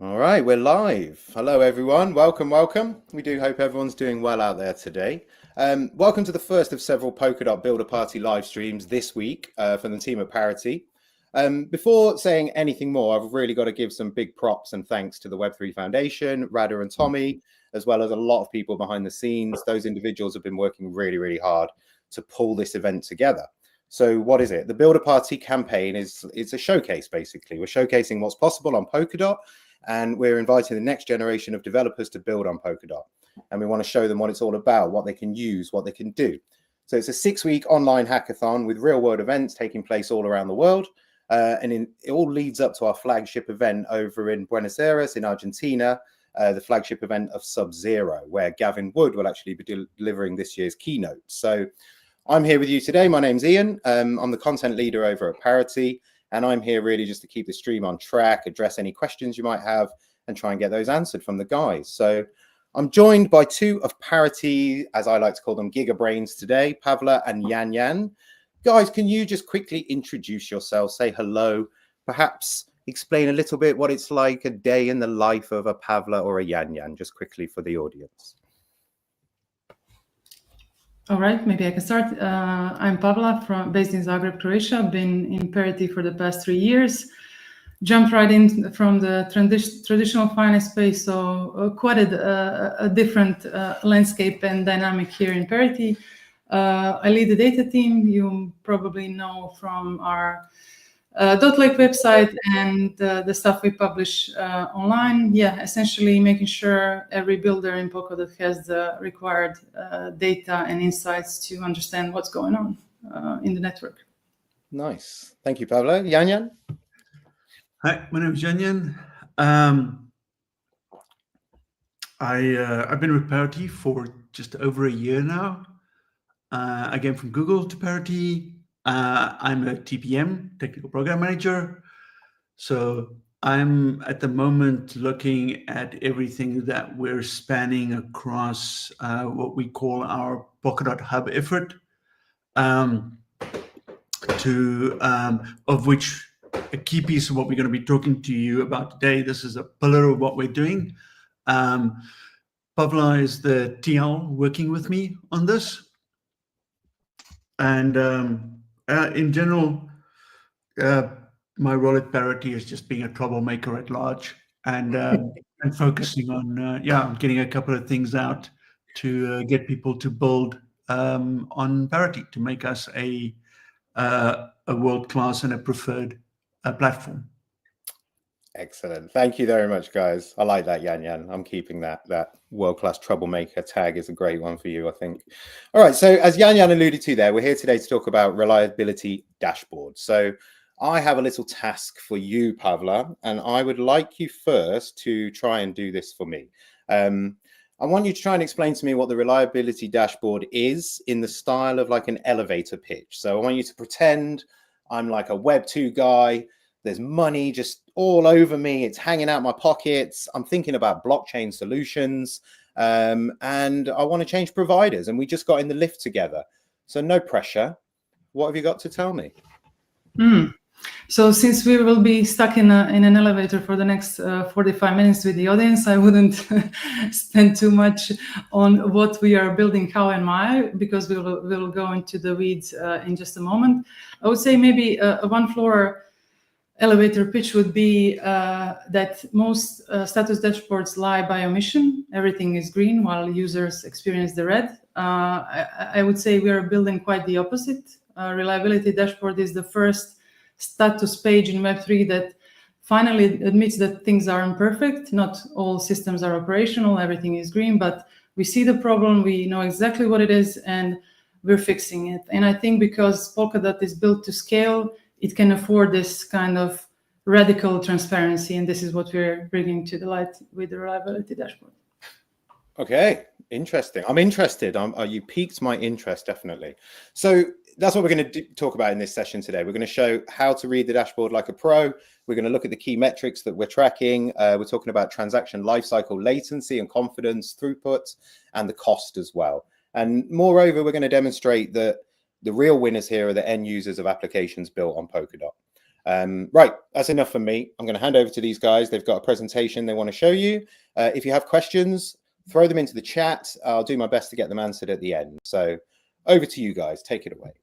All right, we're live. Hello, everyone. Welcome. We do hope everyone's doing well out there today. Welcome to the first of several Polkadot Builder Party live streams this week from the team at Parity. Before saying anything more, I've really got to give some big props and thanks to the Web3 Foundation, Rada and Tommy, as well as a lot of people behind the scenes. Those individuals have been working really, really hard to pull this event together. So what is it? The Builder Party campaign it's a showcase, basically. We're showcasing what's possible on Polkadot, and we're inviting the next generation of developers to build on Polkadot. And we want to show them what it's all about, what they can use, what they can do. So it's a 6-week online hackathon with real-world events taking place all around the world. It all leads up to our flagship event over in Buenos Aires in Argentina, the flagship event of Sub-Zero, where Gavin Wood will actually be delivering this year's keynote. So I'm here with you today. My name's Ian. I'm the content leader over at Parity. And I'm here really just to keep the stream on track, address any questions you might have, and try and get those answered from the guys. So I'm joined by two of Parity, as I like to call them, Giga Brains today, Pavla and Yan Yan. Guys, can you just quickly introduce yourself, say hello, perhaps explain a little bit what it's like a day in the life of a Pavla or a Yan Yan, just quickly for the audience. All right, maybe I can start. I'm Pavla, based in Zagreb, Croatia. I've been in Parity for the past 3 years. Jumped right in from the traditional finance space, so quite a different landscape and dynamic here in Parity. I lead the data team. You probably know from our .lake website and the stuff we publish online. Yeah, essentially making sure every builder in Polkadot has the required data and insights to understand what's going on in the network. Nice. Thank you, Pavla. Yan Yan? Hi, my name is Yan Yan. I've been with Parity for just over a year now. I came from Google to Parity. I'm a TPM, Technical Program Manager. So I'm at the moment looking at everything that we're spanning across what we call our Polkadot Hub effort, of which a key piece of what we're going to be talking to you about today. This is a pillar of what we're doing. Pavla is the TL working with me on this. And in general, my role at Parity is just being a troublemaker at large and focusing on getting a couple of things out to get people to build on Parity to make us a world-class and a preferred platform. Excellent. Thank you very much, guys. I like that, Yan Yan. I'm keeping that world-class troublemaker tag is a great one for you, I think. All right. So as Yan Yan alluded to there, we're here today to talk about reliability dashboards. So I have a little task for you, Pavla, and I would like you first to try and do this for me. I want you to try and explain to me what the reliability dashboard is in the style of like an elevator pitch. So I want you to pretend I'm like a Web 2 guy. There's money just all over me. It's hanging out my pockets. I'm thinking about blockchain solutions, and I want to change providers. And we just got in the lift together. So no pressure. What have you got to tell me? So since we will be stuck in an elevator for the next 45 minutes with the audience, I wouldn't spend too much on what we are building, how and why, because we'll go into the weeds in just a moment. I would say maybe a one-floor elevator pitch would be that most status dashboards lie by omission. Everything is green while users experience the red. I would say we are building quite the opposite. Reliability dashboard is the first status page in Web3 that finally admits that things are imperfect. Not all systems are operational, everything is green, but we see the problem, we know exactly what it is, and we're fixing it. And I think because Polkadot is built to scale, it can afford this kind of radical transparency, and this is what we're bringing to the light with the reliability dashboard. Okay, interesting. I'm interested. You piqued my interest, definitely. So that's what we're going to talk about in this session today. We're going to show how to read the dashboard like a pro. We're going to look at the key metrics that we're tracking. We're talking about transaction lifecycle latency and confidence, throughput, and the cost as well. And moreover, we're going to demonstrate that the real winners here are the end users of applications built on Polkadot. Right, that's enough for me. I'm going to hand over to these guys. They've got a presentation they want to show you. If you have questions, throw them into the chat. I'll do my best to get them answered at the end. So over to you guys. Take it away.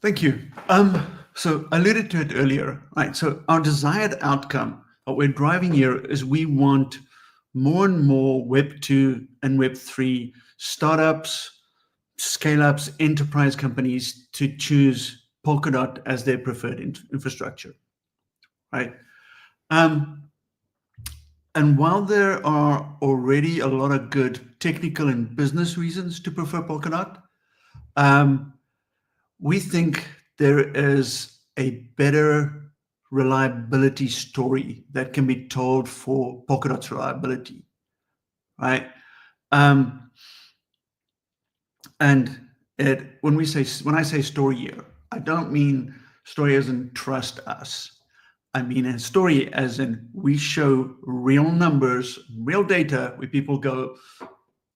Thank you. So I alluded to it earlier, right? So our desired outcome, what we're driving here, is we want more and more Web 2 and Web 3 startups, scale-ups, enterprise companies to choose Polkadot as their preferred infrastructure, right? And while there are already a lot of good technical and business reasons to prefer Polkadot, we think there is a better reliability story that can be told for Polkadot's reliability, right? And when I say story here, I don't mean story as in trust us. I mean a story as in we show real numbers, real data where people go,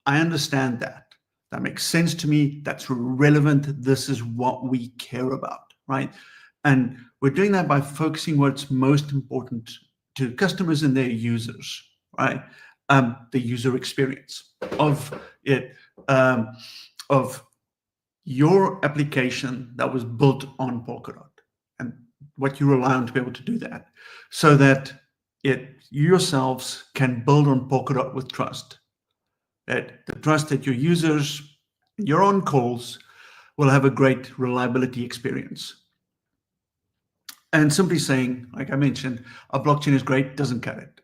I understand that. That makes sense to me. That's relevant. This is what we care about, right? And we're doing that by focusing what's most important to customers and their users, right? The user experience of it, of your application that was built on Polkadot and what you rely on to be able to do that, so that you yourselves can build on Polkadot with trust. That the trust that your users, your own calls, will have a great reliability experience. And simply saying, like I mentioned, a blockchain is great doesn't cut it.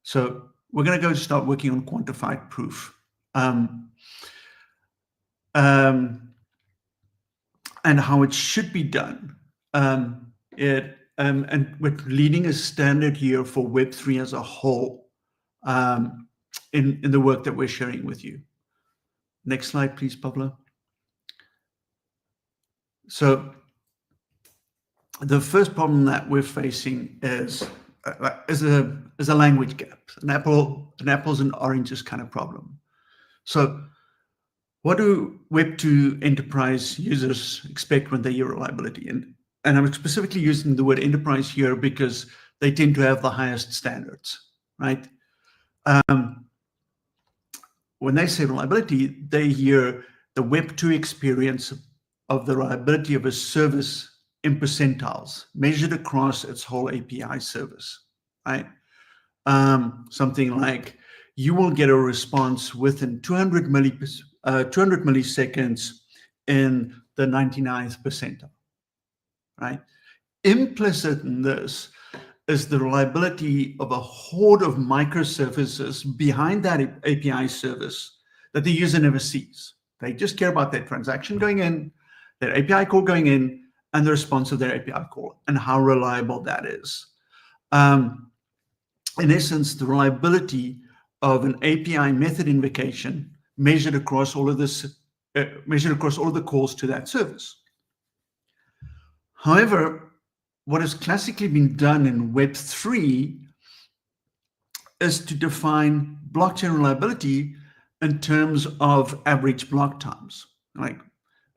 So we're going to go start working on quantified proof. And how it should be done. And we're leading a standard here for Web3 as a whole in the work that we're sharing with you. Next slide, please, Pablo. So the first problem that we're facing is a language gap, an apples and oranges kind of problem. So what do Web2 enterprise users expect when they hear reliability? And I'm specifically using the word enterprise here because they tend to have the highest standards, right? When they say reliability, they hear the Web2 experience of the reliability of a service in percentiles, measured across its whole API service, right? Something like you will get a response within 200 milliseconds in the 99th percentile, right? Implicit in this is the reliability of a horde of microservices behind that API service that the user never sees. They just care about their transaction going in, their API call going in, and the response of their API call and how reliable that is. In essence, the reliability of an API method invocation measured across all of this, measured across all of the calls to that service. However, what has classically been done in Web3 is to define blockchain reliability in terms of average block times. Like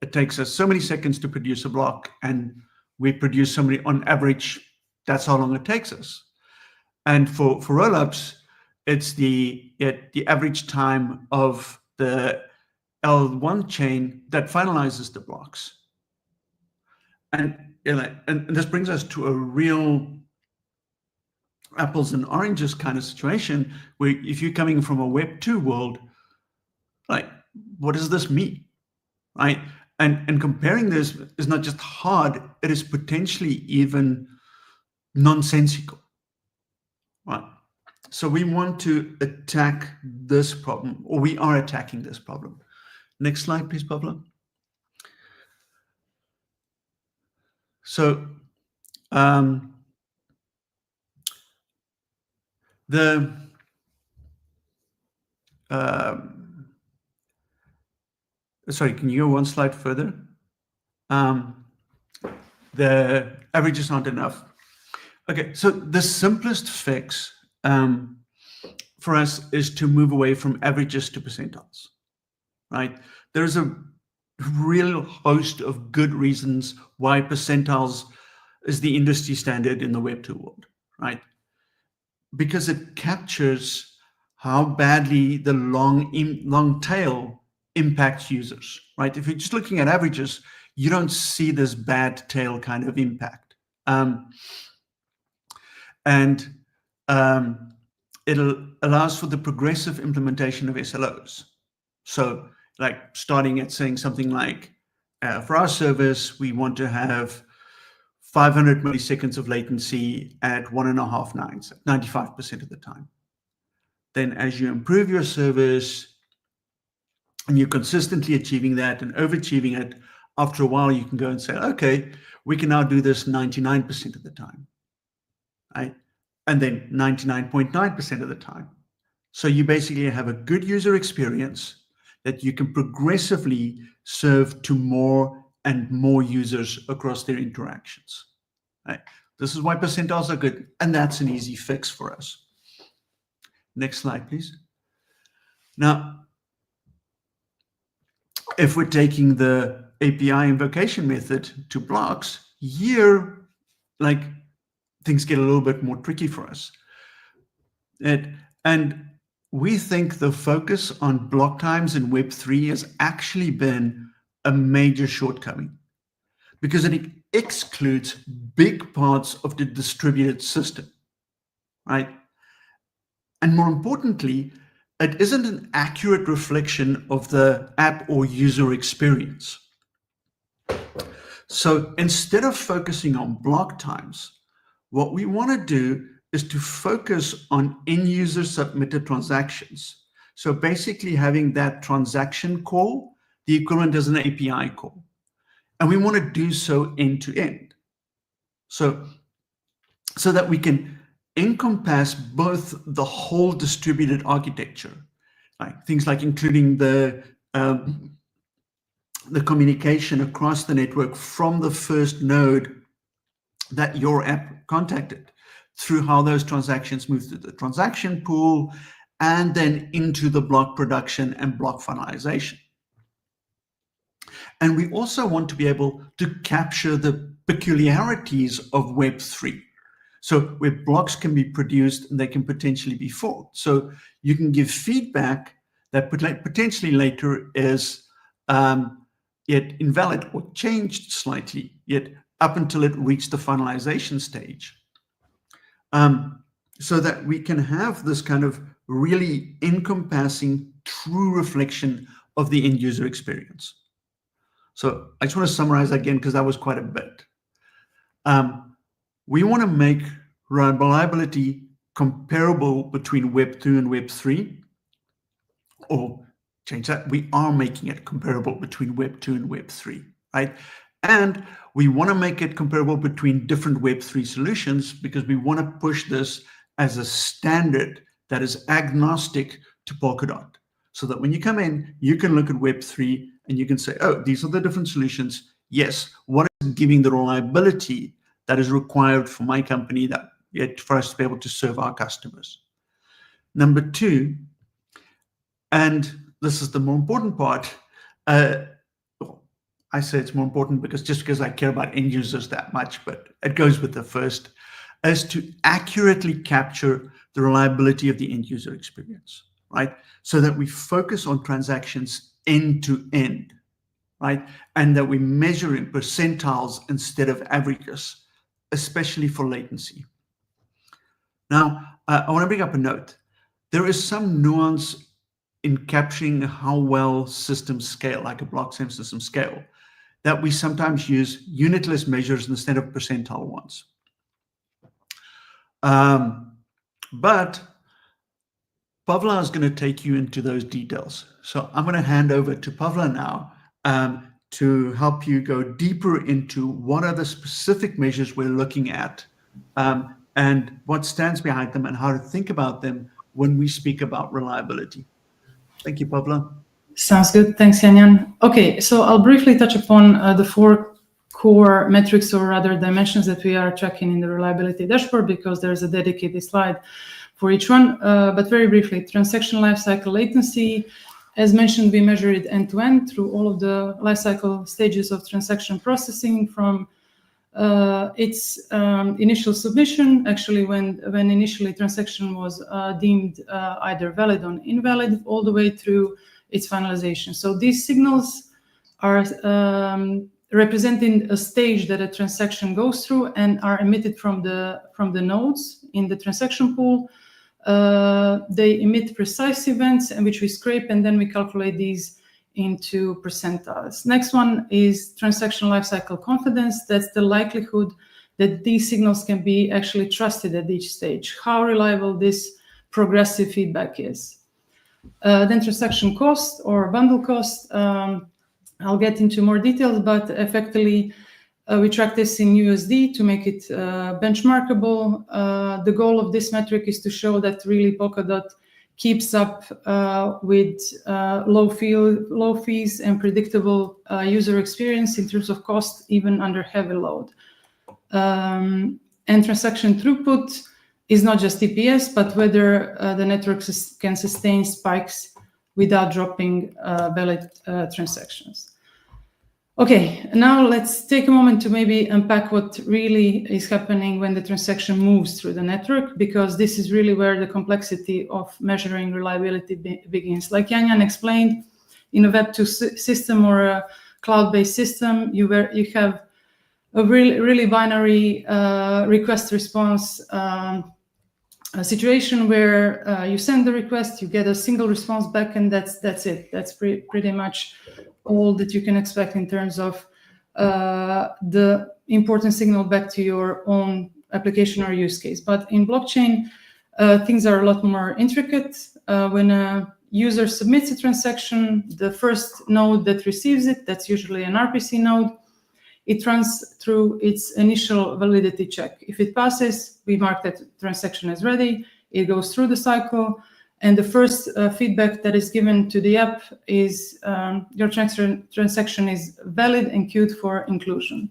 it takes us so many seconds to produce a block, and we produce so many on average. That's how long it takes us. And for rollups, it's the average time of the L1 chain that finalizes the blocks. And this brings us to a real apples and oranges kind of situation where if you're coming from a Web 2 world, like, what does this mean, right? And comparing this is not just hard, it is potentially even nonsensical, right? So we want to attack this problem, or we are attacking this problem. Next slide, please, Pablo. So sorry, can you go one slide further? The averages aren't enough. Okay, so the simplest fix for us is to move away from averages to percentiles, right? There's a real host of good reasons why percentiles is the industry standard in the Web2 world, right? Because it captures how badly the long tail impacts users, right? If you're just looking at averages, you don't see this bad tail kind of impact. It allows for the progressive implementation of SLOs. So like starting at saying something like, for our service, we want to have 500 milliseconds of latency at 1.5 nines, 95% of the time. Then as you improve your service and you're consistently achieving that and overachieving it, after a while, you can go and say, okay, we can now do this 99% of the time, right? And then 99.9% of the time. So you basically have a good user experience that you can progressively serve to more and more users across their interactions, right? This is why percentiles are good, and that's an easy fix for us. Next slide, please. Now, if we're taking the API invocation method to blocks, here, like, things get a little bit more tricky for us. And we think the focus on block times in Web3 has actually been a major shortcoming because it excludes big parts of the distributed system, right? And more importantly, it isn't an accurate reflection of the app or user experience. So instead of focusing on block times, what we want to do is to focus on in-user submitted transactions. So basically having that transaction call, the equivalent as an API call. And we want to do so end-to-end. So that we can encompass both the whole distributed architecture, like things like including the communication across the network from the first node that your app contacted, through how those transactions move through the transaction pool and then into the block production and block finalization. And we also want to be able to capture the peculiarities of Web3. So where blocks can be produced and they can potentially be forked. So you can give feedback that potentially later is yet invalid or changed slightly, yet up until it reached the finalization stage. So that we can have this kind of really encompassing true reflection of the end user experience. So I just want to summarize again, because that was quite a bit. We want to make reliability comparable between Web 2 and Web 3, or change that, we are making it comparable between Web 2 and Web 3, right? And we want to make it comparable between different Web3 solutions because we want to push this as a standard that is agnostic to Polkadot. So that when you come in, you can look at Web3 and you can say, oh, these are the different solutions. Yes, what is giving the reliability that is required for my company for us to be able to serve our customers? Number two, and this is the more important part, I say it's more important because I care about end users that much, but it goes with the first, is to accurately capture the reliability of the end user experience, right? So that we focus on transactions end to end, right? And that we measure in percentiles instead of averages, especially for latency. Now, I want to bring up a note. There is some nuance in capturing how well systems scale, like a blockchain system scale, that we sometimes use unitless measures instead of percentile ones. But Pavla is going to take you into those details. So I'm going to hand over to Pavla now to help you go deeper into what are the specific measures we're looking at and what stands behind them and how to think about them when we speak about reliability. Thank you, Pavla. Sounds good. Thanks, Yanyan. Okay, so I'll briefly touch upon the 4 core metrics, or rather dimensions, that we are tracking in the reliability dashboard, because there's a dedicated slide for each one. But very briefly, transaction lifecycle latency, As mentioned, we measure it end-to-end through all of the lifecycle stages of transaction processing, from its initial submission, actually when initially transaction was deemed either valid or invalid, all the way through its finalization. So these signals are representing a stage that a transaction goes through and are emitted from the nodes in the transaction pool. They emit precise events, and which we scrape, and then we calculate these into percentiles. Next one is transaction lifecycle confidence. That's the likelihood that these signals can be actually trusted at each stage, how reliable this progressive feedback is. Then transaction cost or bundle cost. I'll get into more details, but effectively we track this in USD to make it benchmarkable. The goal of this metric is to show that really Polkadot keeps up with low fees and predictable user experience in terms of cost, even under heavy load. And transaction throughput is not just TPS, but whether the network can sustain spikes without dropping valid transactions. Okay, now let's take a moment to maybe unpack what really is happening when the transaction moves through the network, because this is really where the complexity of measuring reliability begins. Like Yan explained, in a Web2 system or a cloud-based system, you have a really binary request-response situation where you send the request, you get a single response back, and that's it. That's pretty much all that you can expect in terms of the important signal back to your own application or use case. But in blockchain, things are a lot more intricate. When a user submits a transaction, the first node that receives it, that's usually an RPC node, it runs through its initial validity check. If it passes, we mark that transaction as ready. It goes through the cycle. And the first feedback that is given to the app is your transaction is valid and queued for inclusion.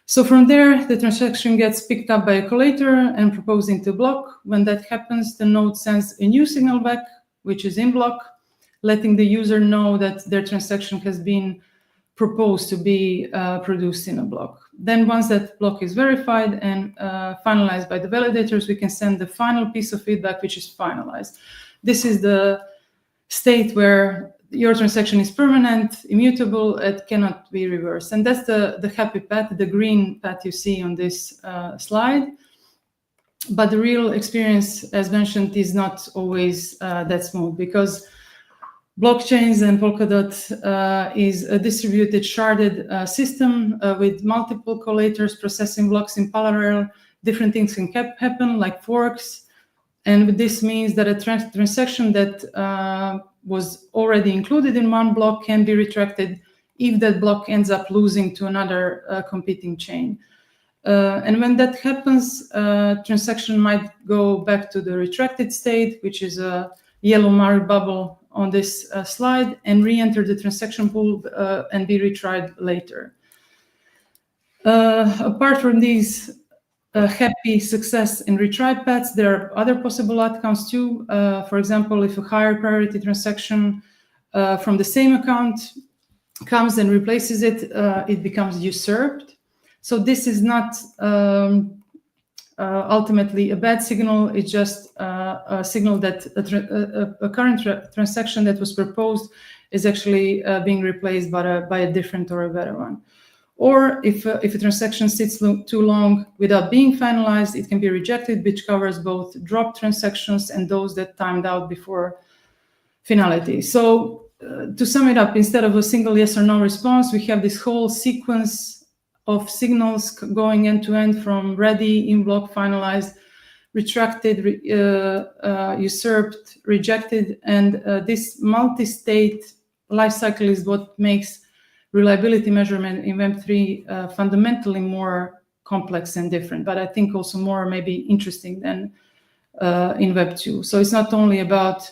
So from there, the transaction gets picked up by a collator and proposed into block. When that happens, the node sends a new signal back, which is in block, letting the user know that their transaction has been proposed to be produced in a block. Then once that block is verified and finalized by the validators, we can send the final piece of feedback, which is finalized. This is the state where your transaction is permanent, immutable, it cannot be reversed. And that's the happy path, the green path you see on this slide. But the real experience, as mentioned, is not always that smooth, because blockchains and Polkadot is a distributed sharded system with multiple collators processing blocks in parallel. Different things can happen, like forks. And this means that a transaction that was already included in one block can be retracted if that block ends up losing to another competing chain. And when that happens, transaction might go back to the retracted state, which is a yellow marked bubble on this slide, and re-enter the transaction pool and be retried later. Apart from these happy success in retry paths, there are other possible outcomes too. For example, if a higher priority transaction from the same account comes and replaces it, it becomes usurped. So this is not ultimately a bad signal. It's just a signal that a current transaction that was proposed is actually being replaced by a different or a better one. Or if a transaction sits too long without being finalized, it can be rejected, which covers both dropped transactions and those that timed out before finality. So to sum it up, instead of a single yes or no response, we have this whole sequence of signals going end to end, from ready, in block, finalized, retracted, usurped, rejected. And this multi-state lifecycle is what makes reliability measurement in Web3 fundamentally more complex and different, but I think also more maybe interesting than in Web2. So it's not only about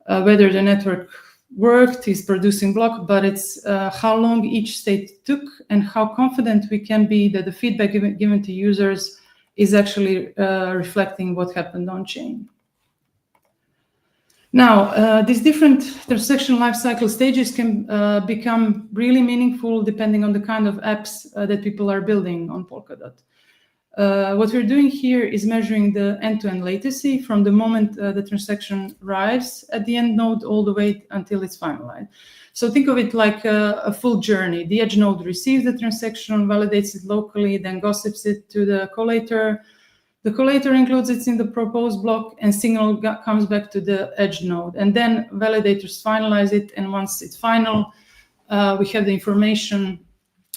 whether the network worked, is producing block, but it's how long each state took and how confident we can be that the feedback given to users is actually reflecting what happened on chain. Now, these different transaction lifecycle stages can become really meaningful depending on the kind of apps that people are building on Polkadot. What we're doing here is measuring the end-to-end latency from the moment the transaction arrives at the end node all the way until it's finalized. So think of it like a full journey. The edge node receives the transaction, validates it locally, then gossips it to the collator. The collator includes it in the proposed block, and signal comes back to the edge node. And then validators finalize it, and once it's final, we have the information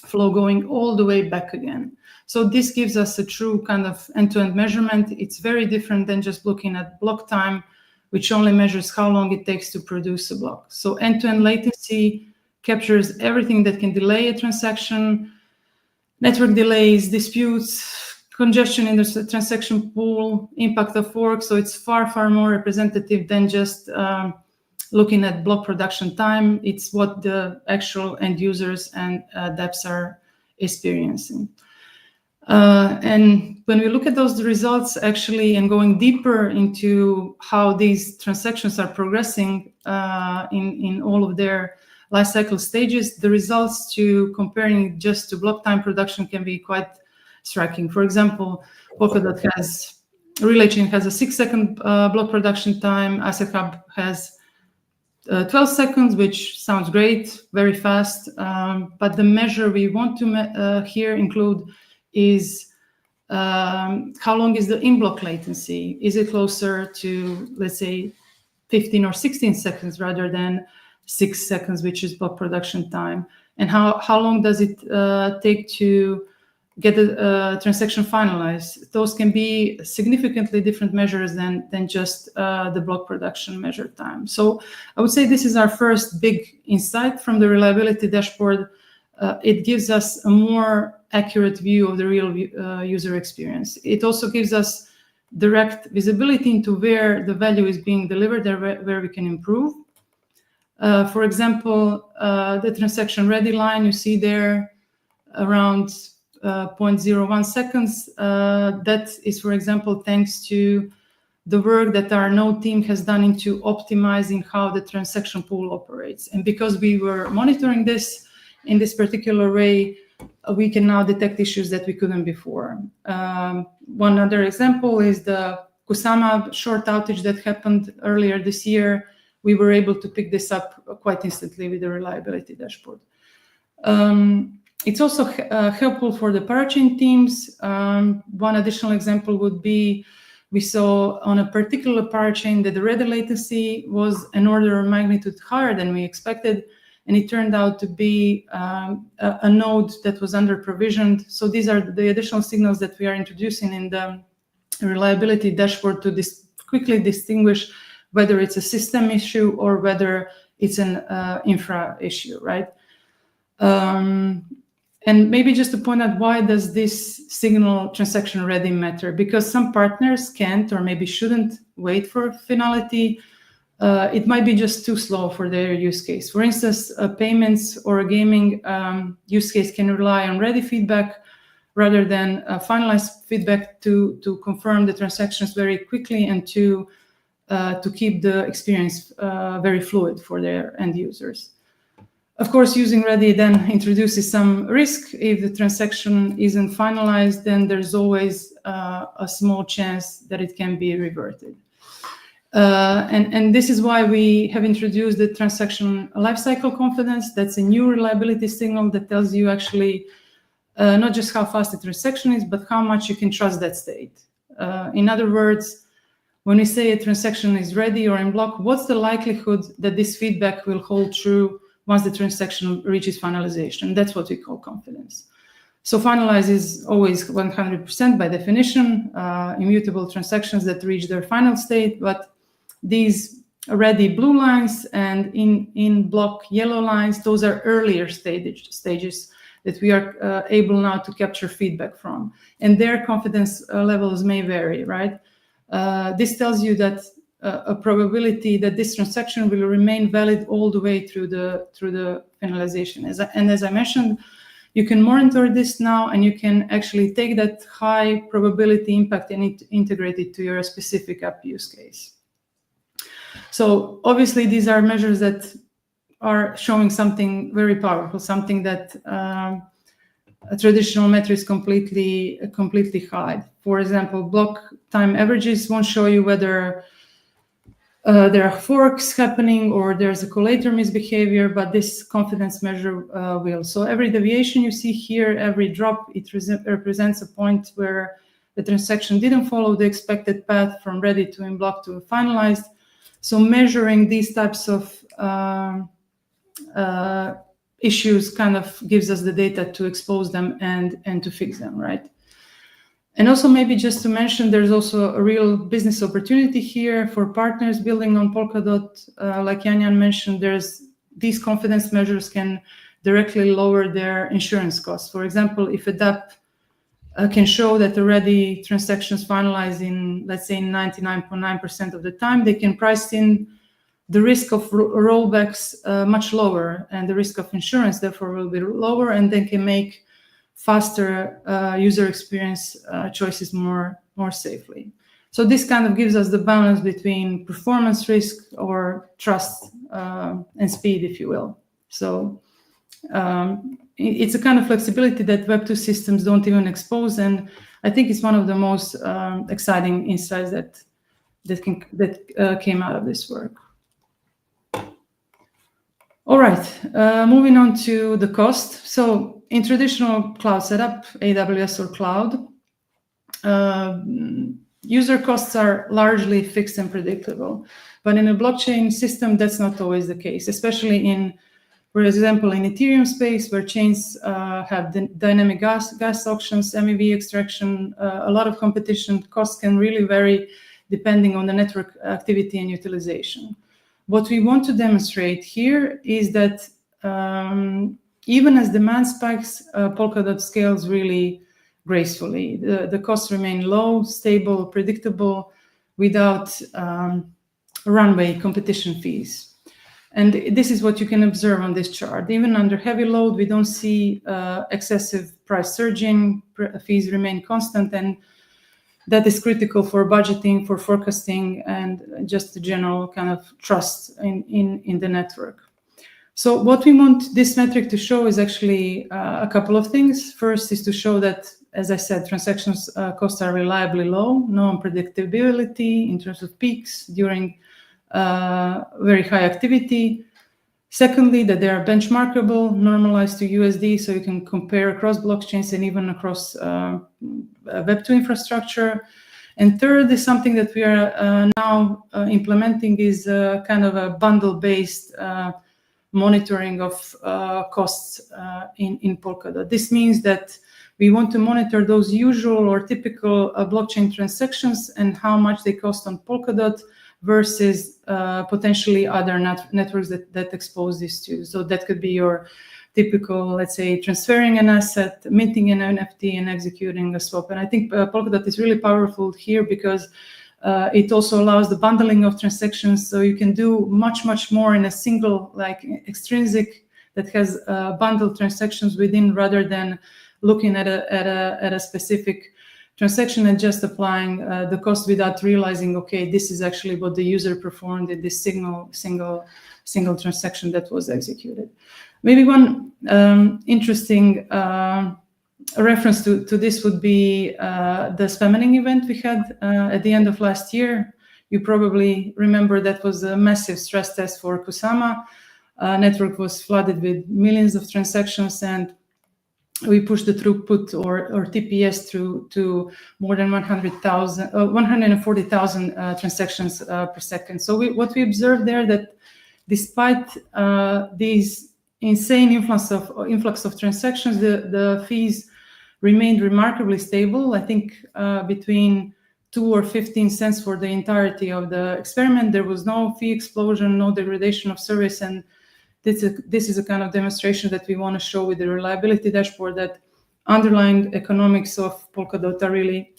flow going all the way back again. So this gives us a true kind of end-to-end measurement. It's very different than just looking at block time, which only measures how long it takes to produce a block. So end-to-end latency captures everything that can delay a transaction, network delays, disputes, congestion in the transaction pool, impact of fork. So it's far, far more representative than just looking at block production time. It's what the actual end users and dApps are experiencing. And when we look at those results actually and going deeper into how these transactions are progressing in all of their lifecycle stages, the results to comparing just to block time production can be quite striking. For example, Polkadot Relay Chain has a 6-second block production time. Asset Hub has 12 seconds, which sounds great, very fast. But the measure we want to here include is how long is the in-block latency? Is it closer to, let's say, 15 or 16 seconds rather than 6 seconds, which is block production time? And how long does it take to get the transaction finalized? Those can be significantly different measures than just the block production measure time. So I would say this is our first big insight from the reliability dashboard. It gives us a more accurate view of the real user experience. It also gives us direct visibility into where the value is being delivered and where we can improve. For example, the transaction ready line you see there around 0.01 seconds. That is, for example, thanks to the work that our node team has done into optimizing how the transaction pool operates. And because we were monitoring this in this particular way, we can now detect issues that we couldn't before. One other example is the Kusama short outage that happened earlier this year. We were able to pick this up quite instantly with the reliability dashboard. It's also helpful for the parachain teams. One additional example would be, we saw on a particular parachain that the ready latency was an order of magnitude higher than we expected, and it turned out to be a node that was under provisioned. So these are the additional signals that we are introducing in the reliability dashboard to quickly distinguish whether it's a system issue or whether it's an infra issue, right? And maybe just to point out, why does this signal transaction ready matter? Because some partners can't or maybe shouldn't wait for finality. It might be just too slow for their use case. For instance, payments or a gaming use case can rely on ready feedback rather than finalized feedback to confirm the transactions very quickly and to keep the experience very fluid for their end users. Of course, using ready then introduces some risk. If the transaction isn't finalized, then there's always a small chance that it can be reverted. And this is why we have introduced the transaction lifecycle confidence. That's a new reliability signal that tells you actually not just how fast the transaction is, but how much you can trust that state. In other words, when we say a transaction is ready or in block, what's the likelihood that this feedback will hold true once the transaction reaches finalization? That's what we call confidence. So finalize is always 100% by definition, immutable transactions that reach their final state, but these ready blue lines and in block yellow lines, those are earlier stages that we are able now to capture feedback from. And their confidence levels may vary, right? This tells you that a probability that this transaction will remain valid all the way through the finalization. As I mentioned, you can monitor this now, and you can actually take that high probability impact and integrate it to your specific app use case. So obviously these are measures that are showing something very powerful, something that traditional metrics completely hide. For example, block time averages won't show you whether there are forks happening or there's a collator misbehavior, but this confidence measure will. So every deviation you see here, every drop, it represents a point where the transaction didn't follow the expected path from ready to in block to finalized. So measuring these types of issues kind of gives us the data to expose them and to fix them, right? And also maybe just to mention, there's also a real business opportunity here for partners building on Polkadot. Like Janjan mentioned, these confidence measures can directly lower their insurance costs. For example, if a DApp can show that already transactions finalize in, let's say, 99.9% of the time, they can price in the risk of rollbacks much lower, and the risk of insurance therefore will be lower, and they can make faster user experience choices more safely. So this kind of gives us the balance between performance risk or trust and speed, if you will. So it's a kind of flexibility that Web2 systems don't even expose, and I think it's one of the most exciting insights that came out of this work. All right, moving on to the cost. So in traditional cloud setup, AWS or cloud, user costs are largely fixed and predictable. But in a blockchain system, that's not always the case, especially in, for example, in Ethereum space, where chains have dynamic gas auctions, MEV extraction, a lot of competition. Costs can really vary depending on the network activity and utilization. What we want to demonstrate here is that even as demand spikes, Polkadot scales really gracefully. The costs remain low, stable, predictable, without runway competition fees. And this is what you can observe on this chart. Even under heavy load, we don't see excessive price surging, fees remain constant, and that is critical for budgeting, for forecasting, and just the general kind of trust in the network. So what we want this metric to show is actually a couple of things. First is to show that, as I said, transactions costs are reliably low, no unpredictability in terms of peaks during very high activity. Secondly, that they are benchmarkable, normalized to USD, so you can compare across blockchains and even across Web2 infrastructure. And third is something that we are now implementing is kind of a bundle-based monitoring of costs in Polkadot. This means that we want to monitor those usual or typical blockchain transactions and how much they cost on Polkadot versus potentially other networks that expose this to. So that could be your typical, let's say, transferring an asset, minting an NFT, and executing a swap. And I think Polkadot is really powerful here because it also allows the bundling of transactions. So you can do much, much more in a single, like extrinsic that has bundled transactions within, rather than looking at a specific transaction and just applying the cost without realizing, okay, this is actually what the user performed in this single transaction that was executed. Maybe one interesting reference to this would be the spamming event we had at the end of last year. You probably remember that was a massive stress test for Kusama. Network was flooded with millions of transactions, and we pushed the throughput or TPS through to more than 140,000 transactions per second. So what we observed there, that despite these insane influx of transactions, the fees remained remarkably stable. I think between 2 or 15 cents for the entirety of the experiment. There was no fee explosion, no degradation of service, and this is a kind of demonstration that we want to show with the reliability dashboard, that underlying economics of Polkadot are really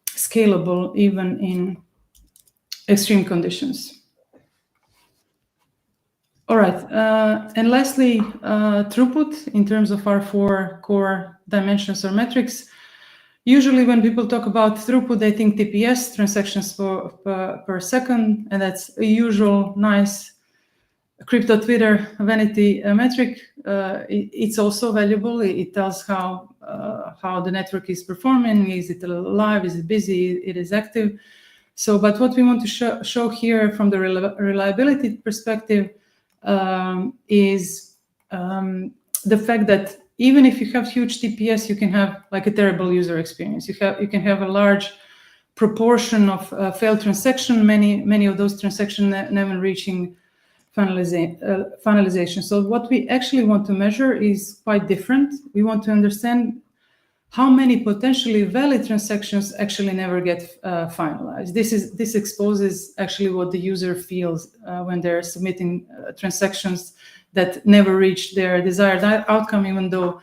scalable even in extreme conditions. All right, and lastly, throughput in terms of our 4 core dimensions or metrics. Usually when people talk about throughput, they think TPS, transactions per second, and that's a usual nice crypto Twitter vanity metric. It's also valuable. It tells how the network is performing. Is it alive? Is it busy? It is active. So, but what we want to show here from the reliability perspective is the fact that even if you have huge TPS, you can have like a terrible user experience. You can have a large proportion of failed transaction. Many of those transactions never reaching finalization. So what we actually want to measure is quite different. We want to understand how many potentially valid transactions actually never get finalized. This exposes actually what the user feels when they're submitting transactions that never reach their desired outcome, even though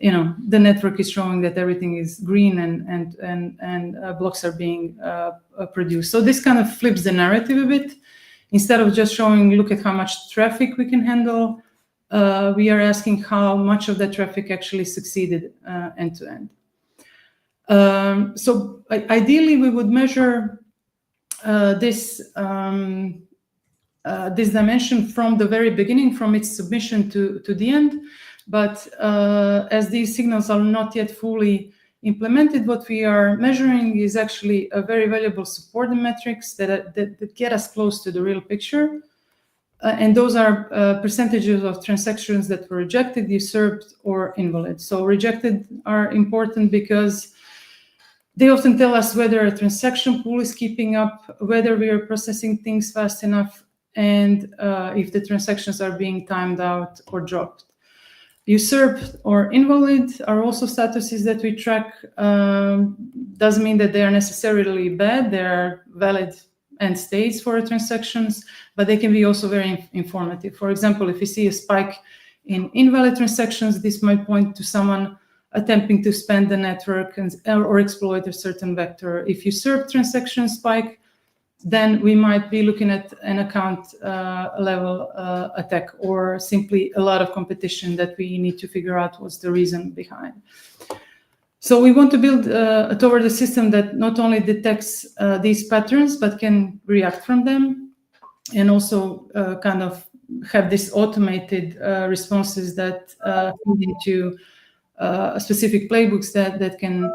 the network is showing that everything is green and blocks are being produced. So this kind of flips the narrative a bit. Instead of just showing, look at how much traffic we can handle, we are asking how much of that traffic actually succeeded end to end. So ideally, we would measure this dimension from the very beginning, from its submission to the end. But as these signals are not yet fully implemented, what we are measuring is actually a very valuable supporting metrics that get us close to the real picture. And those are percentages of transactions that were rejected, usurped, or invalid. So rejected are important because they often tell us whether a transaction pool is keeping up, whether we are processing things fast enough, and if the transactions are being timed out or dropped. Usurped or invalid are also statuses that we track. Doesn't mean that they are necessarily bad. They are valid end states for transactions, but they can be also very informative. For example, if you see a spike in invalid transactions, this might point to someone attempting to spend the network or exploit a certain vector. If usurped transaction spike, then we might be looking at an account level attack or simply a lot of competition that we need to figure out what's the reason behind. So we want to build toward a system that not only detects these patterns, but can react from them, and also kind of have these automated responses that feed into specific playbooks that can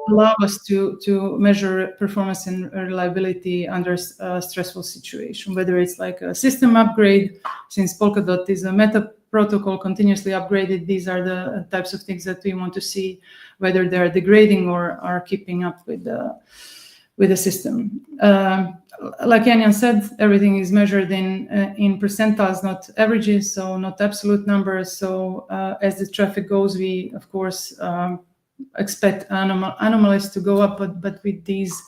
allow us to measure performance and reliability under a stressful situation, whether it's like a system upgrade, since Polkadot is a meta protocol continuously upgraded. These are the types of things that we want to see, whether they're degrading or are keeping up with the system. Like Yanyan said, everything is measured in percentiles, not averages, so not absolute numbers. So as the traffic goes, we of course expect anomalies to go up, but with these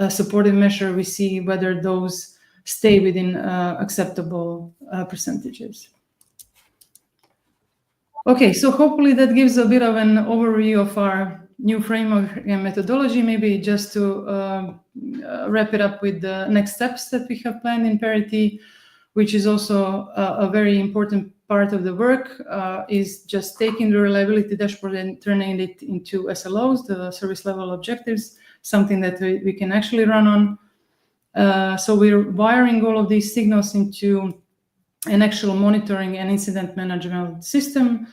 supportive measure, we see whether those stay within acceptable percentages. Okay, so hopefully that gives a bit of an overview of our new framework and methodology. Maybe just to wrap it up with the next steps that we have planned in Parity, which is also a very important part of the work, is just taking the reliability dashboard and turning it into SLOs, the service level objectives, something that we can actually run on. So we're wiring all of these signals into an actual monitoring and incident management system.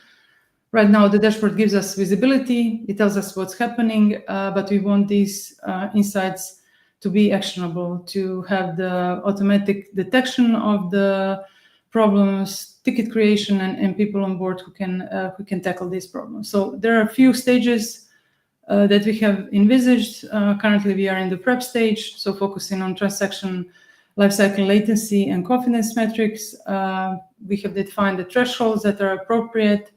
Right now, the dashboard gives us visibility. It tells us what's happening, but we want these insights to be actionable, to have the automatic detection of the problems, ticket creation, and people on board who can tackle these problems. So there are a few stages that we have envisaged. Currently, we are in the prep stage, so focusing on transaction lifecycle latency and confidence metrics. We have defined the thresholds that are appropriate,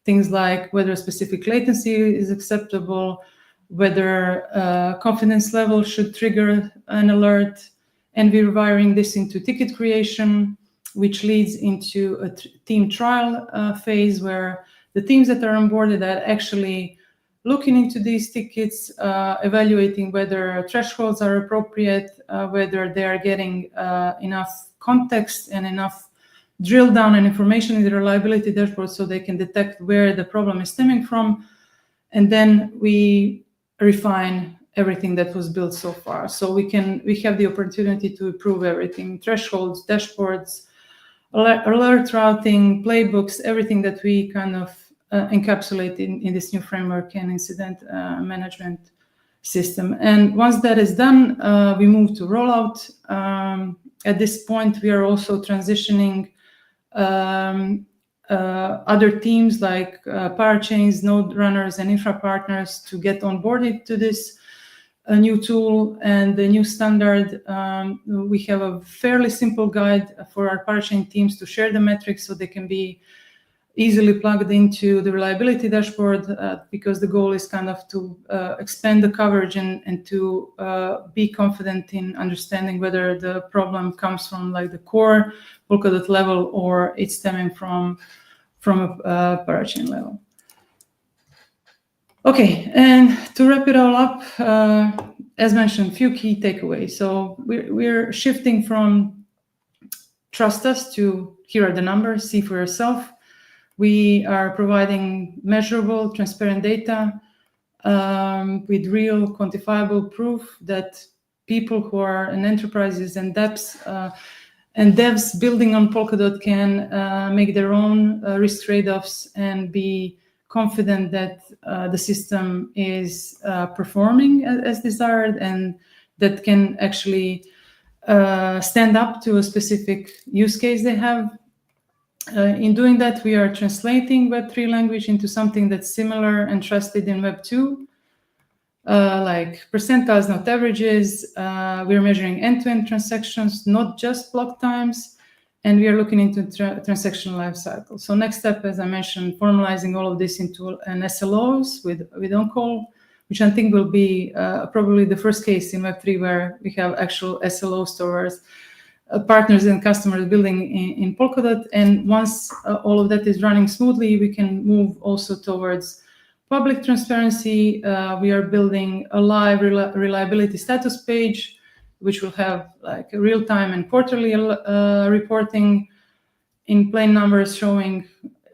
things like whether a specific latency is acceptable, whether confidence level should trigger an alert, and we're wiring this into ticket creation, which leads into a team trial phase where the teams that are onboarded are actually looking into these tickets, evaluating whether thresholds are appropriate, whether they are getting enough context and enough drill down and information in the reliability dashboard so they can detect where the problem is stemming from. And then we refine everything that was built so far. So we have the opportunity to improve everything: thresholds, dashboards, alert routing, playbooks, everything that we kind of encapsulate in this new framework and incident management system. And once that is done, we move to rollout. At this point, we are also transitioning other teams like parachains, node runners, and infra partners to get onboarded to this new tool and the new standard. We have a fairly simple guide for our parachain teams to share the metrics so they can be easily plugged into the reliability dashboard, because the goal is kind of to expand the coverage and to be confident in understanding whether the problem comes from like the core Polkadot level or it's stemming from a parachain level. Okay, and to wrap it all up, as mentioned, few key takeaways. So we're shifting from trust us to here are the numbers, see for yourself. We are providing measurable, transparent data with real quantifiable proof that people who are in enterprises and devs building on Polkadot can make their own risk trade-offs and be confident that the system is performing as desired, and that can actually stand up to a specific use case they have. In doing that, we are translating Web3 language into something that's similar and trusted in Web2, like percentiles, not averages. We're measuring end-to-end transactions, not just block times, and we are looking into transaction lifecycle. So next step, as I mentioned, formalizing all of this into an SLOs with on-call, which I think will be probably the first case in Web3 where we have actual SLOs towards partners and customers building in Polkadot. And once all of that is running smoothly, we can move also towards public transparency. We are building a live reliability status page, which will have like a real-time and quarterly reporting in plain numbers showing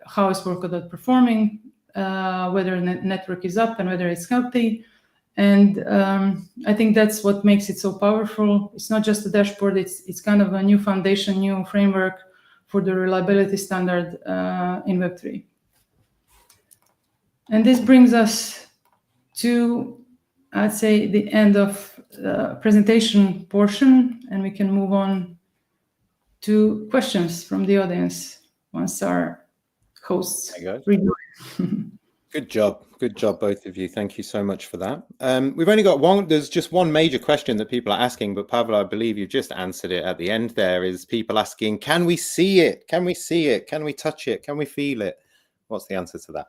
how is Polkadot performing, whether network is up and whether it's healthy. And I think that's what makes it so powerful. It's not just a dashboard, it's kind of a new foundation, new framework for the reliability standard in Web3. And this brings us to, I'd say, the end of the presentation portion, and we can move on to questions from the audience once our hosts rejoin. Good job, both of you. Thank you so much for that. We've only got one. There's just one major question that people are asking, but Pavel, I believe you've just answered it at the end. There is people asking, can we see it? Can we see it? Can we touch it? Can we feel it? What's the answer to that?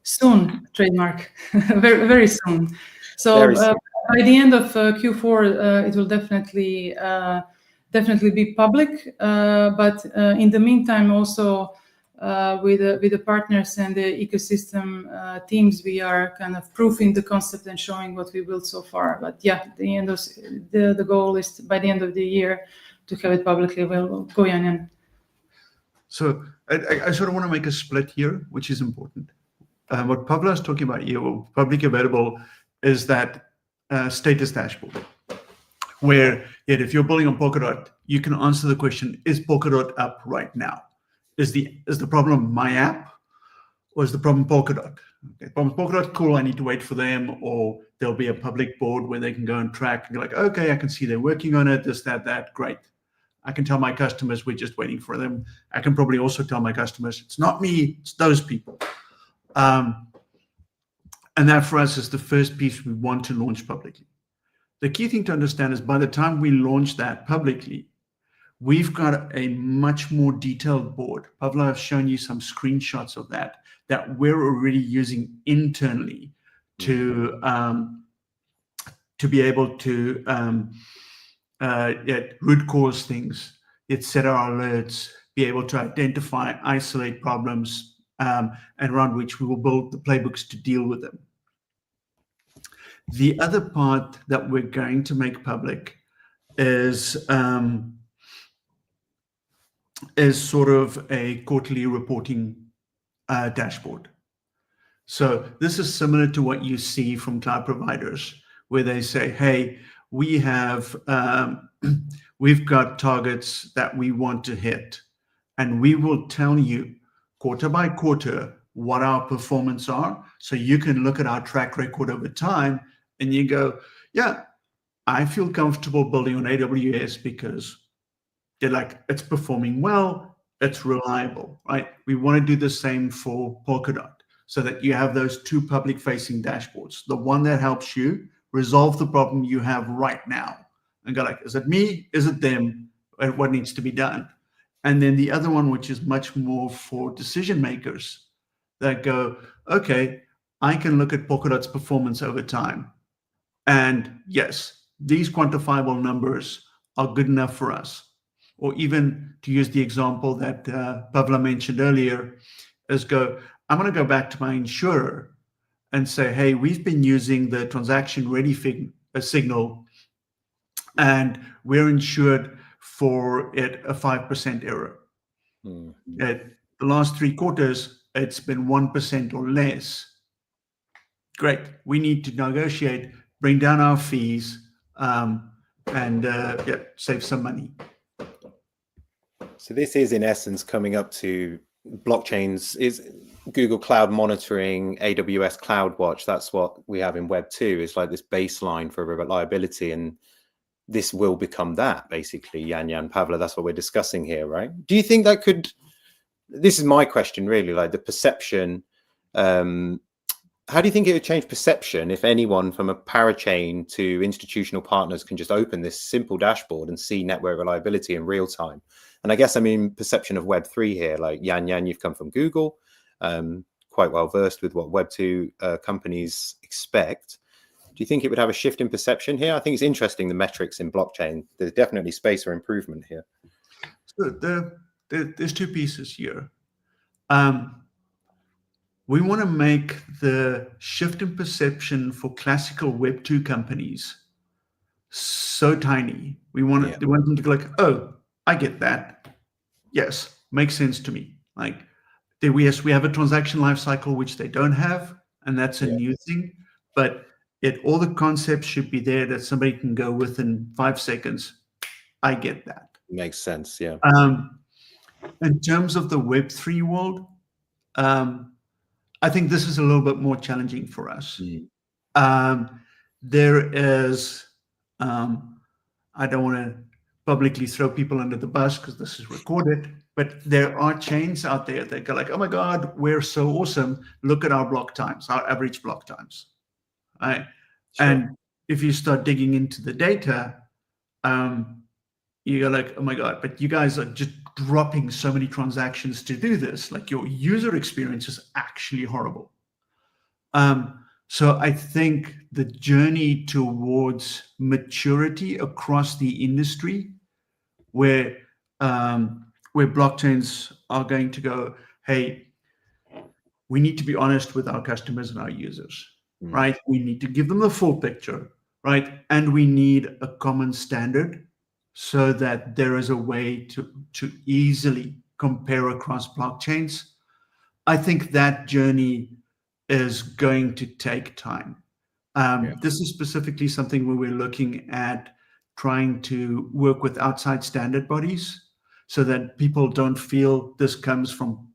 Soon, trademark. very, very soon. So by the end of Q4, it will definitely be public. But in the meantime, also with the partners and the ecosystem teams, we are kind of proving the concept and showing what we built so far. But yeah, the goal is by the end of the year to have it publicly available. Go Jan. So I sort of want to make a split here, which is important. What Pavla is talking about here, or public available, is that status dashboard, where if you're building on Polkadot, you can answer the question, is Polkadot up right now? Is the problem my app, or is the problem Polkadot? Okay, problem Polkadot, cool, I need to wait for them, or there'll be a public board where they can go and track and be like, okay, I can see they're working on it, this, that, great. I can tell my customers we're just waiting for them. I can probably also tell my customers, it's not me, it's those people. And that for us is the first piece we want to launch publicly. The key thing to understand is by the time we launch that publicly, we've got a much more detailed board. Pavla, I've shown you some screenshots of that we're already using internally to be able to root cause things, set our alerts, be able to identify, isolate problems, and around which we will build the playbooks to deal with them. The other part that we're going to make public is sort of a quarterly reporting dashboard. So this is similar to what you see from cloud providers, where they say, hey, we have, we've got targets that we want to hit, and we will tell you quarter by quarter what our performance are. So you can look at our track record over time and you go, yeah, I feel comfortable building on AWS because they're like, it's performing well, it's reliable, right? We want to do the same for Polkadot so that you have those two public facing dashboards, the one that helps you resolve the problem you have right now and go like, is it me? Is it them? And what needs to be done? And then the other one, which is much more for decision makers that go, okay, I can look at Polkadot's performance over time. And yes, these quantifiable numbers are good enough for us. Or even to use the example that Pavla mentioned earlier, is go, I'm going to go back to my insurer and say, hey, we've been using the transaction ready signal and we're insured for it a 5% error. At the last 3 quarters, it's been 1% or less. Great. We need to negotiate, bring down our fees, and save some money. So this is in essence coming up to blockchains, is Google Cloud Monitoring, AWS CloudWatch. That's what we have in Web 2. It's like this baseline for reliability, and this will become that, basically. Yan, Pavla, that's what we're discussing here, right? Do you think that could, this is my question really, like the perception, how do you think it would change perception if anyone from a parachain to institutional partners can just open this simple dashboard and see network reliability in real time? And I guess I mean perception of Web3 here, like Yan, you've come from Google, quite well versed with what Web2 companies expect. Do you think it would have a shift in perception here? I think it's interesting, the metrics in blockchain. There's definitely space for improvement here. So there's 2 pieces here. We want to make the shift in perception for classical Web 2 companies so tiny. We want them to go like, oh, I get that. Yes, makes sense to me. Like, we have a transaction lifecycle, which they don't have, and that's a new thing. But all the concepts should be there that somebody can go within 5 seconds. I get that. Makes sense, yeah. In terms of the Web3 world, I think this is a little bit more challenging for us. There is, I don't want to publicly throw people under the bus because this is recorded, but there are chains out there that go like, oh my God, we're so awesome. Look at our block times, our average block times. Right? Sure. And if you start digging into the data, you go like, oh my God, but you guys are just dropping so many transactions to do this. Like, your user experience is actually horrible. So I think the journey towards maturity across the industry, where blockchains are going to go, hey, we need to be honest with our customers and our users, right? We need to give them the full picture, right? And we need a common standard so that there is a way to easily compare across blockchains. I think that journey is going to take time. This is specifically something where we're looking at trying to work with outside standard bodies so that people don't feel this comes from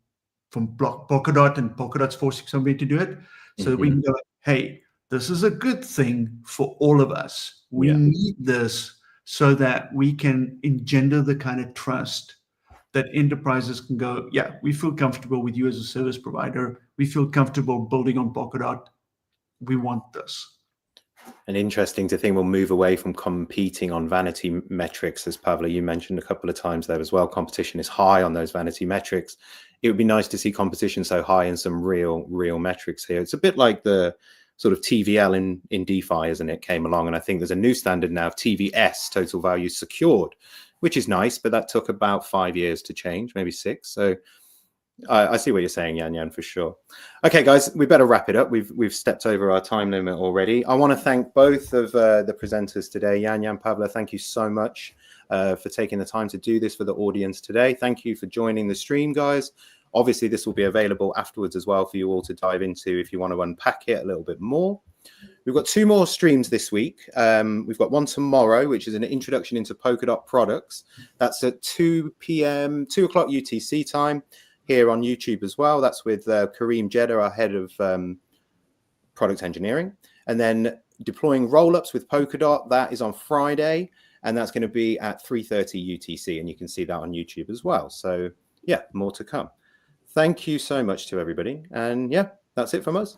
Polkadot and Polkadot's forcing somebody to do it. So that we can go, hey, this is a good thing for all of us. We need this so that we can engender the kind of trust that enterprises can go, yeah, we feel comfortable with you as a service provider. We feel comfortable building on Polkadot. We want this. And interesting to think we'll move away from competing on vanity metrics, as Pavla, you mentioned a couple of times there as well. Competition is high on those vanity metrics. It would be nice to see competition so high in some real metrics here. It's a bit like the sort of TVL in DeFi, isn't it, came along. And I think there's a new standard now of TVS, total value secured, which is nice, but that took about 5 years to change, maybe 6. So I see what you're saying, Yan, for sure. Okay, guys, we better wrap it up. We've stepped over our time limit already. I want to thank both of the presenters today. Yan, Pavla, thank you so much for taking the time to do this for the audience today. Thank you for joining the stream, guys. Obviously, this will be available afterwards as well for you all to dive into if you want to unpack it a little bit more. We've got 2 more streams this week. We've got one tomorrow, which is an introduction into Polkadot products. That's at 2 p.m., 2 o'clock UTC time here on YouTube as well. That's with Kareem Jeddah, our head of product engineering. And then deploying roll-ups with Polkadot, that is on Friday, and that's going to be at 3:30 UTC, and you can see that on YouTube as well. So yeah, more to come. Thank you so much to everybody. And yeah, that's it from us.